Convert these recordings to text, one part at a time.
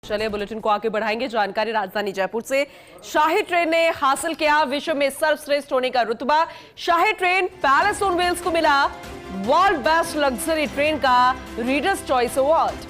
चलिए बुलेटिन को आगे बढ़ाएंगे। जानकारी राजधानी जयपुर से। शाही ट्रेन ने हासिल किया विश्व में सर्वश्रेष्ठ होने का रुतबा। शाही ट्रेन पैलेस ऑन व्हील्स को मिला वर्ल्ड बेस्ट लग्जरी ट्रेन का readers choice award.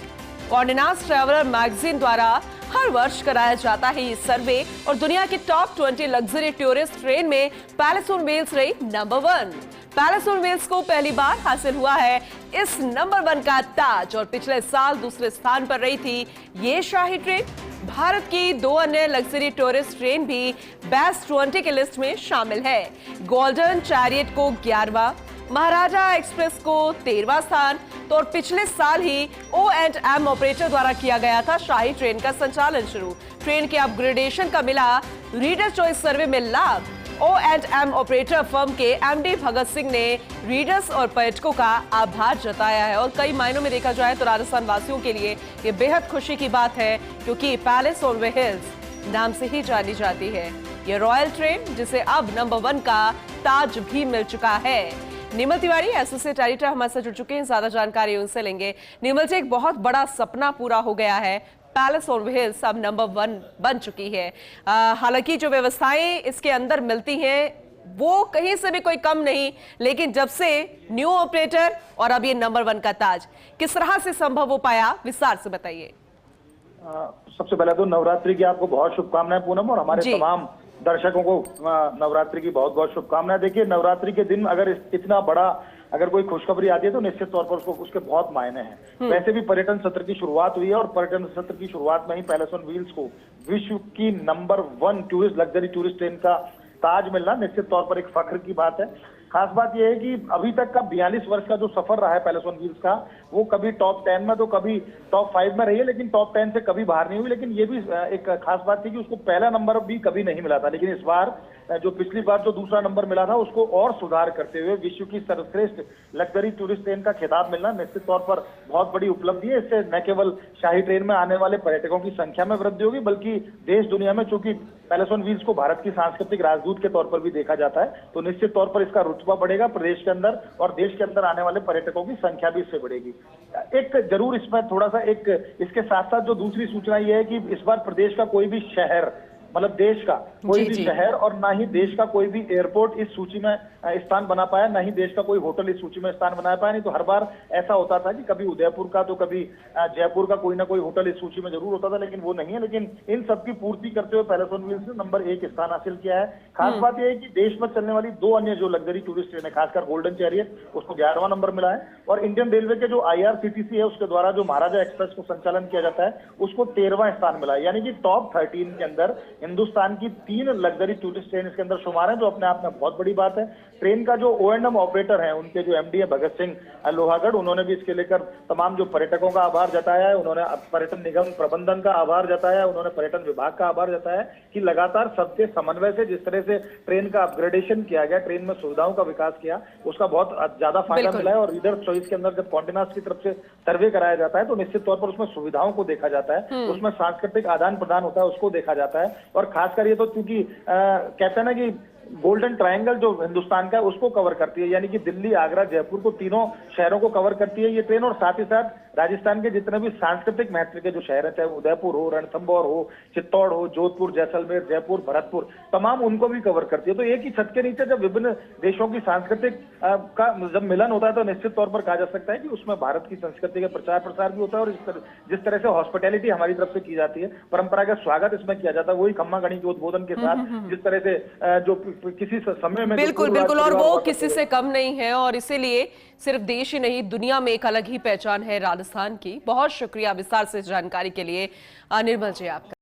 Conde Nast traveller magazine द्वारा हर वर्ष कराया जाता है ये सर्वे और दुनिया की टॉप 20 लग्जरी टूरिस्ट ट्रेन में पैलेस ऑन व्हील्स रही नंबर 1। पैलेस ऑन व्हील्स को पहली बार हासिल हुआ है इस नंबर 1 का ताज और पिछले साल दूसरे स्थान पर रही थी ये शाही ट्रेन। भारत की 2 अन्य लग्जरी टूरिस्ट ट्रेन भी बेस्ट 20 की लिस्ट में शामिल है। गोल्डन चैरियट को 11वां, महाराजा एक्सप्रेस को 13वां स्थान। तो और पिछले साल ही O&M ऑपरेटर द्वारा किया गया था शाही ट्रेन का संचालन शुरू। ट्रेन के अपग्रेडेशन का मिला रीडर चॉइस सर्वे में लाभ। O&M ऑपरेटर फर्म के MD भगत सिंह ने रीडर्स और पर्यटकों का आभार जताया है और कई मायनों में देखा जाए तो राजस्थान वासियों के लिए ये बेहद खुशी की बात है क्योंकि पैलेस ऑन व्हील्स नाम से ही जानी जाती है ये रॉयल ट्रेन जिसे अब नंबर 1 का ताज भी मिल चुका है। निर्मल तिवारी एसोसिएट एडिटर हमारे साथ जुड़ चुके हैं, ज्यादा जानकारी उनसे लेंगे। निर्मल जी, एक बहुत बड़ा सपना पूरा हो गया है, पैलेस ऑन व्हील्स अब नंबर 1 बन चुकी है। हालांकि जो व्यवस्थाएं इसके अंदर मिलती हैं वो कहीं से भी कोई कम नहीं, लेकिन जब से न्यू ऑपरेटर और अब ये नंबर 1 का ताज किस तरह से संभव हो पाया, विस्तार से बताइए। सबसे पहले तो नवरात्रि की आपको बहुत शुभकामनाएं पूनम, और हमारे तमाम दर्शकों को नवरात्रि की बहुत बहुत शुभकामनाएं। देखिए, नवरात्रि के दिन अगर इतना बड़ा अगर कोई खुशखबरी आती है तो निश्चित तौर पर उसके बहुत मायने हैं। वैसे भी पर्यटन सत्र की शुरुआत हुई है और पर्यटन सत्र की शुरुआत में ही पैलेस ऑन व्हील्स को विश्व की number 1 tourist luxury tourist train का ताज मिलना निश्चित तौर पर एक फख्र की बात है। खास बात यह है कि अभी तक का 42 वर्ष का जो सफर रहा है पैलेस ऑन व्हील्स का, वो कभी टॉप 10 में तो कभी टॉप 5 में रही है, लेकिन टॉप 10 से कभी बाहर नहीं हुई। लेकिन ये भी एक खास बात थी कि उसको पहला नंबर भी कभी नहीं मिला था, लेकिन इस बार जो पिछली बार जो दूसरा नंबर मिला था उसको और सुधार करते हुए विश्व की सर्वश्रेष्ठ लग्जरी टूरिस्ट ट्रेन का खिताब मिलना निश्चित तौर पर बहुत बड़ी उपलब्धि है। इससे न केवल शाही ट्रेन में आने वाले पर्यटकों की संख्या में वृद्धि होगी, बल्कि देश दुनिया में, चूंकि पैलेस ऑन व्हील्स को भारत की सांस्कृतिक राजदूत के तौर पर भी देखा जाता है, तो निश्चित तौर पर इसका रुतबा बढ़ेगा प्रदेश के अंदर और देश के अंदर आने वाले पर्यटकों की संख्या भी इससे बढ़ेगी। एक जरूर इसमें थोड़ा सा एक इसके साथ साथ जो दूसरी सूचना ये है कि इस बार प्रदेश का कोई भी शहर, मतलब देश का कोई भी शहर और ना ही देश का कोई भी एयरपोर्ट इस सूची में स्थान बना पाया, ना ही देश का कोई होटल इस सूची में स्थान बना पाया। नहीं तो हर बार ऐसा होता था कि कभी उदयपुर का तो कभी जयपुर का कोई ना कोई होटल इस सूची में जरूर होता था, लेकिन वो नहीं है। लेकिन इन सबकी पूर्ति करते हुए पैलेस ऑन व्हील्स ने नंबर 1 स्थान हासिल किया है। खास बात यह है कि देश में चलने वाली 2 अन्य जो लग्जरी टूरिस्ट ट्रेन है, खासकर गोल्डन चैरियट, उसको 11वां नंबर मिला है और इंडियन रेलवे के जो IRCTC है उसके द्वारा जो महाराजा एक्सप्रेस को संचालन किया जाता है उसको 13वां स्थान मिला है। यानी कि टॉप 13 के अंदर हिंदुस्तान की 3 लग्जरी टूरिस्ट ट्रेन इसके अंदर शुमार है, जो अपने आप में बहुत बड़ी बात है। ट्रेन का जो O&M ऑपरेटर है, उनके जो MD है भगत सिंह लोहागढ़, उन्होंने भी इसके लेकर तमाम जो पर्यटकों का आभार जताया है, उन्होंने पर्यटन निगम प्रबंधन का आभार जताया है, उन्होंने पर्यटन विभाग का आभार जताया है कि लगातार सबके समन्वय से जिस तरह से ट्रेन का अपग्रेडेशन किया गया, ट्रेन में सुविधाओं का विकास किया, उसका बहुत ज्यादा फायदा मिला है। और रीडर चॉइस के अंदर जब कॉन्डे नास्ट की तरफ से सर्वे कराया जाता है तो निश्चित तौर पर उसमें सुविधाओं को देखा जाता है, उसमें सांस्कृतिक आदान प्रदान होता है, उसको देखा जाता है। और खासकर ये तो क्योंकि कहते हैं ना कि गोल्डन ट्रायंगल जो हिंदुस्तान का है उसको कवर करती है, यानी कि दिल्ली, आगरा, जयपुर को, तीनों शहरों को कवर करती है ये ट्रेन। और साथ ही साथ राजस्थान के जितने भी सांस्कृतिक महत्व के जो शहर हैं, चाहे उदयपुर हो, रणथंभौर हो, चित्तौड़ हो, जोधपुर, जैसलमेर, जयपुर, भरतपुर, तमाम उनको भी कवर करती है। तो एक ही छत के नीचे जब विभिन्न देशों की सांस्कृतिक का जब मिलन होता है तो निश्चित तौर पर कहा जा सकता है कि उसमें भारत की संस्कृति का प्रचार प्रसार भी होता है। और जिस तरह से हॉस्पिटैलिटी हमारी तरफ से की जाती है, परंपरागत स्वागत इसमें किया जाता है, वही खम्मा गणी के उद्बोधन के साथ जिस तरह से जो किसी समय में बिल्कुल बिल्कुल, और वो किसी से कम नहीं है और इसीलिए सिर्फ देश ही नहीं दुनिया में एक अलग ही पहचान है राजस्थान की। बहुत शुक्रिया विस्तार से जानकारी के लिए निर्मल जी आपका।